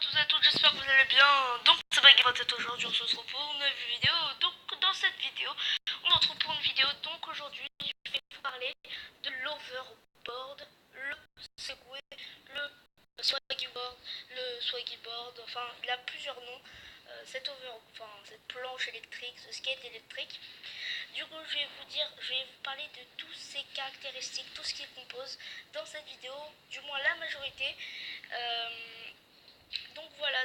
tous et à toutes, j'espère que vous allez bien. Donc c'est Baguette, aujourd'hui on se retrouve pour une nouvelle vidéo. Donc dans cette vidéo, on se retrouve pour une vidéo. Donc aujourd'hui, je vais vous parler de l'overboard, le segway, le swaggy board, enfin il a plusieurs noms. Cette planche électrique, ce skate électrique. Du coup, je vais vous parler de toutes ces caractéristiques, tout ce qui compose dans cette vidéo, du moins la majorité. Euh, donc voilà,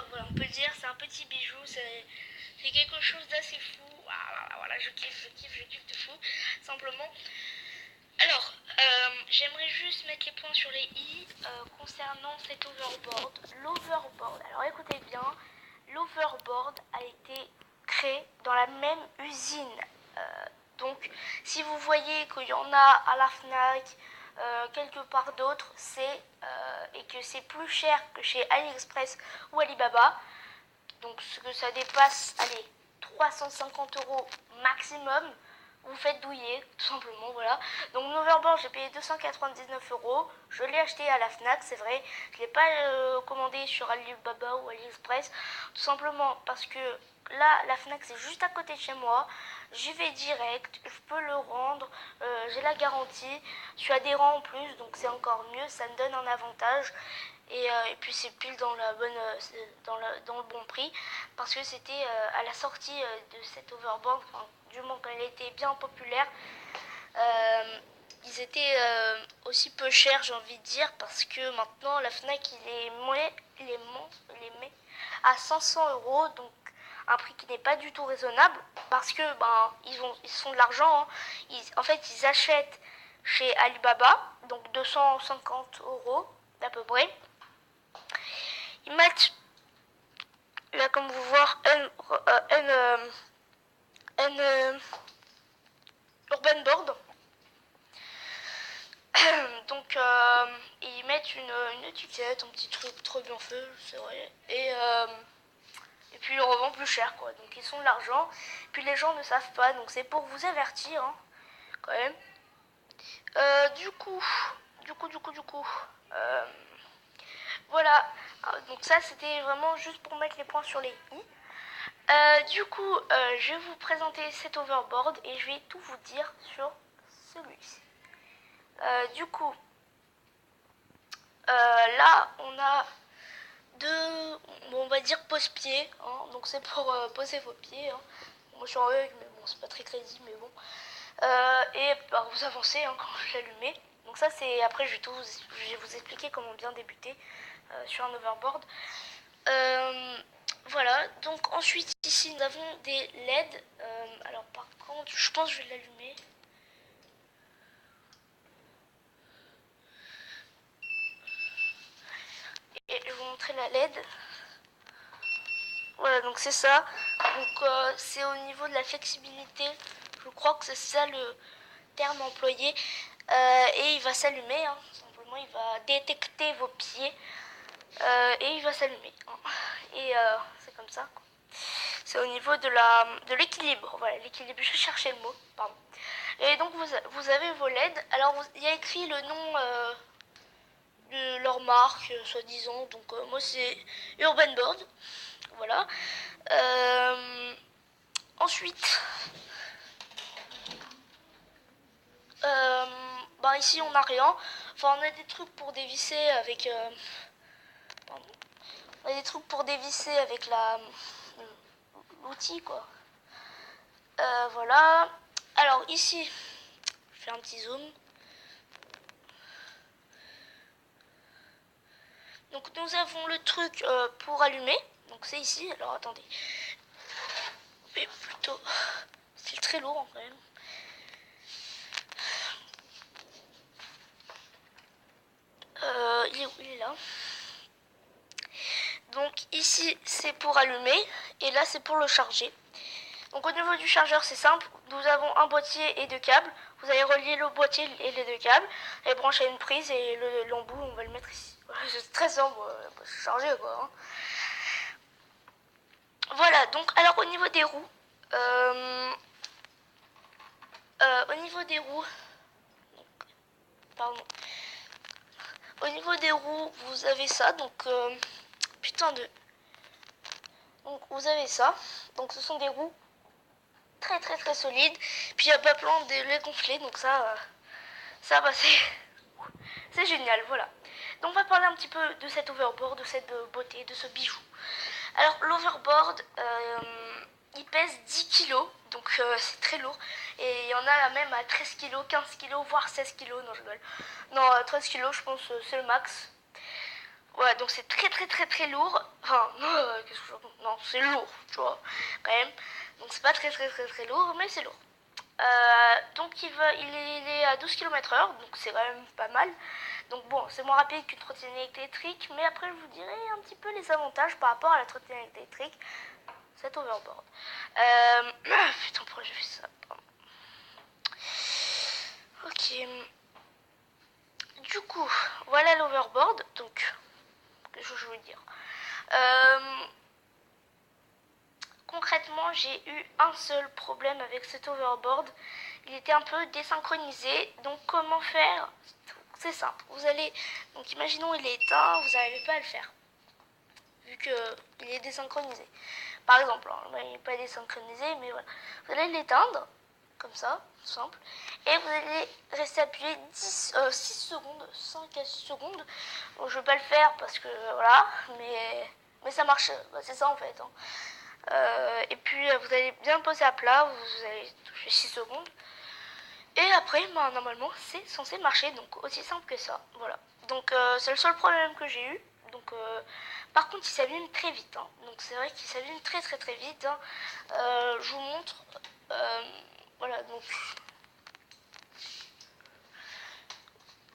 voilà, on peut le dire, c'est un petit bijou, c'est quelque chose d'assez fou. Voilà, je kiffe de fou, simplement. Alors, j'aimerais juste mettre les points sur les i concernant cet overboard. L'overboard, alors écoutez bien, l'overboard a été créé dans la même usine. Donc, si vous voyez qu'il y en a à la Fnac, quelque part d'autre, et que c'est plus cher que chez AliExpress ou Alibaba, donc ce que ça dépasse, allez, 350 € maximum, vous faites douiller, tout simplement, voilà. Donc mon overboard, j'ai payé 299 €, je l'ai acheté à la Fnac, c'est vrai, je ne l'ai pas commandé sur Alibaba ou AliExpress, tout simplement parce que là, la Fnac, c'est juste à côté de chez moi, j'y vais direct, je peux le rendre, j'ai la garantie, je suis adhérent en plus, donc c'est encore mieux, ça me donne un avantage. Et puis c'est pile dans la bonne, dans le bon prix, parce que c'était à la sortie de cette overboard, enfin, du moment qu'elle était bien populaire, ils étaient aussi peu chers, j'ai envie de dire, parce que maintenant la Fnac il les met à 500 €, donc un prix qui n'est pas du tout raisonnable, parce que ils sont de l'argent, hein. En fait ils achètent chez Alibaba, donc 250 € à peu près. Ils mettent là, comme vous voyez, un urban board. Donc ils mettent une étiquette, un petit truc trop bien fait, c'est vrai. Et puis ils le revendent plus cher, quoi. Donc ils sont de l'argent. Puis les gens ne savent pas, donc c'est pour vous avertir, hein, quand même. Du coup, euh, voilà. Donc ça, c'était vraiment juste pour mettre les points sur les i. Je vais vous présenter cet overboard et je vais tout vous dire sur celui-ci. Du coup, là, on a deux, on va dire pose-pied, hein, donc c'est pour poser vos pieds. Hein. Moi je suis en aveugle, mais bon, c'est pas très crédible, mais bon. Vous avancez, hein, quand je l'allumais. Donc ça, c'est après, je vais vous expliquer comment bien débuter sur un overboard. Voilà, donc ensuite ici nous avons des LED. Alors par contre, je pense que je vais l'allumer. Et je vais vous montrer la LED. Voilà, donc c'est ça. Donc c'est au niveau de la flexibilité. Je crois que c'est ça le terme employé. Et il va s'allumer, hein. Simplement il va détecter vos pieds. Et il va s'allumer. Hein. Et c'est comme ça, quoi. C'est au niveau de l'équilibre. Voilà, l'équilibre, je cherchais le mot, pardon. Et donc vous avez vos LED. Alors il y a écrit le nom de leur marque, soi-disant. Donc moi c'est Urban Board. Voilà. Ensuite, ici on n'a rien. Enfin on a des trucs pour dévisser avec... on a des trucs pour dévisser avec l'outil, quoi. Voilà. Alors ici, je fais un petit zoom. Donc nous avons le truc pour allumer. Donc c'est ici. Alors attendez. Mais plutôt, c'est très lourd quand même. Il est là. Donc ici c'est pour allumer et là c'est pour le charger. Donc au niveau du chargeur c'est simple, nous avons un boîtier et deux câbles. Vous allez relier le boîtier et les deux câbles et brancher une prise et l'embout on va le mettre ici. C'est très simple, c'est chargé, quoi. Hein. Voilà, donc alors au niveau des roues, donc, pardon. au niveau des roues, vous avez ça, donc putain de... Donc vous avez ça, donc ce sont des roues très très très solides, puis il n'y a pas besoin de les gonfler, donc ça bah, c'est génial, voilà. Donc on va parler un petit peu de cet overboard, de cette beauté, de ce bijou. Alors l'overboard, il pèse 10 kilos, donc c'est très lourd. Et il y en a même à 13 kilos, 15 kilos, voire 16 kilos, non je rigole. Non, 13 kilos je pense c'est le max. Ouais, donc c'est très très très très lourd. Enfin, qu'est-ce que je raconte? Non, c'est lourd, tu vois, quand même. Donc c'est pas très très très très lourd, mais c'est lourd. Donc il est à 12 km/h, donc c'est quand même pas mal. Donc bon, c'est moins rapide qu'une trottinette électrique, mais après je vous dirai un petit peu les avantages par rapport à la trottinette électrique, cet overboard. Putain, pourquoi j'ai fait ça? Ok. Du coup, voilà l'overboard, donc, qu'est-ce que je veux dire? Concrètement, j'ai eu un seul problème avec cet overboard. Il était un peu désynchronisé. Donc comment faire? C'est simple. Vous allez, donc imaginons il est éteint, vous n'arrivez pas à le faire, vu qu'il est désynchronisé. Par exemple, il n'est pas désynchronisé, mais voilà. Vous allez l'éteindre, comme ça, simple. Et vous allez rester appuyé 6 secondes, 5 à 6 secondes. Donc je ne vais pas le faire parce que voilà, mais ça marche, bah, c'est ça en fait. Hein. Et puis vous allez bien poser à plat, vous allez toucher 6 secondes. Et après, bah, normalement, c'est censé marcher, donc aussi simple que ça. Voilà. Donc c'est le seul problème que j'ai eu. Donc, par contre, il s'allume très vite. Hein. Donc c'est vrai qu'il s'allume très très très vite. Hein. Je vous montre. Voilà, donc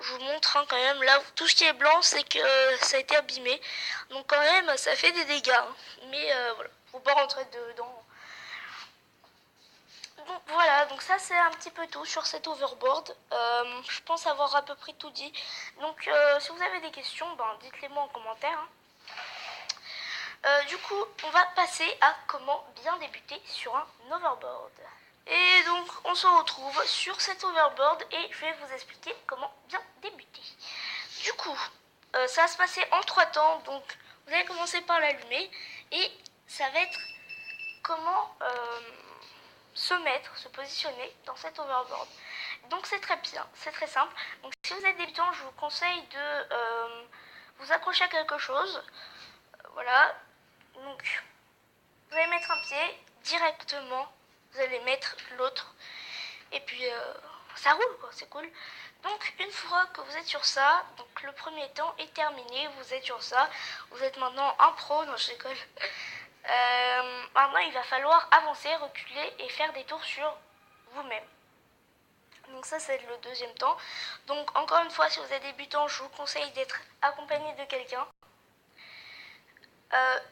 je vous montre hein, quand même. Là, tout ce qui est blanc, c'est que ça a été abîmé. Donc quand même, ça fait des dégâts. Hein. Mais voilà, faut pas rentrer dedans. Donc voilà, donc ça c'est un petit peu tout sur cet overboard. Je pense avoir à peu près tout dit. Donc si vous avez des questions, ben, dites-les moi en commentaire. Hein. Du coup, on va passer à comment bien débuter sur un overboard. Et donc on se retrouve sur cet overboard et je vais vous expliquer comment bien débuter. Du coup, ça va se passer en 3 temps. Donc vous allez commencer par l'allumer et ça va être comment se mettre, se positionner dans cet overboard. Donc c'est très bien, c'est très simple. Donc si vous êtes débutant, je vous conseille de vous accrocher à quelque chose. Voilà. Donc vous allez mettre un pied directement, vous allez mettre l'autre et puis ça roule quoi, c'est cool. Donc une fois que vous êtes sur ça, donc le premier temps est terminé, vous êtes sur ça, vous êtes maintenant un pro, non je déconne. Maintenant il va falloir avancer, reculer et faire des tours sur vous-même. Donc ça c'est le deuxième temps. Donc encore une fois, si vous êtes débutant, je vous conseille d'être accompagné de quelqu'un.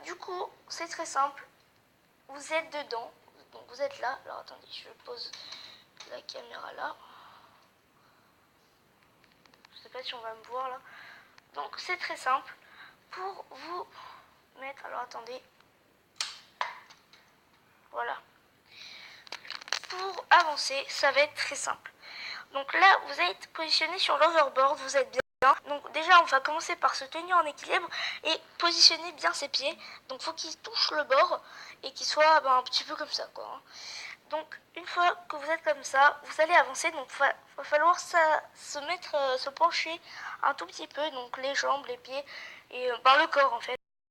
Du coup, c'est très simple. Vous êtes dedans. Donc vous êtes là. Alors attendez, je pose la caméra là. Je sais pas si on va me voir là. Donc c'est très simple. Pour vous mettre... Alors attendez. Voilà. Pour avancer, ça va être très simple. Donc là, vous êtes positionné sur l'overboard, vous êtes bien. Donc déjà, on va commencer par se tenir en équilibre et positionner bien ses pieds. Donc il faut qu'ils touchent le bord et qu'ils soient un petit peu comme ça, quoi. Donc une fois que vous êtes comme ça, vous allez avancer. Donc il va falloir se pencher un tout petit peu. Donc les jambes, les pieds et le corps en fait.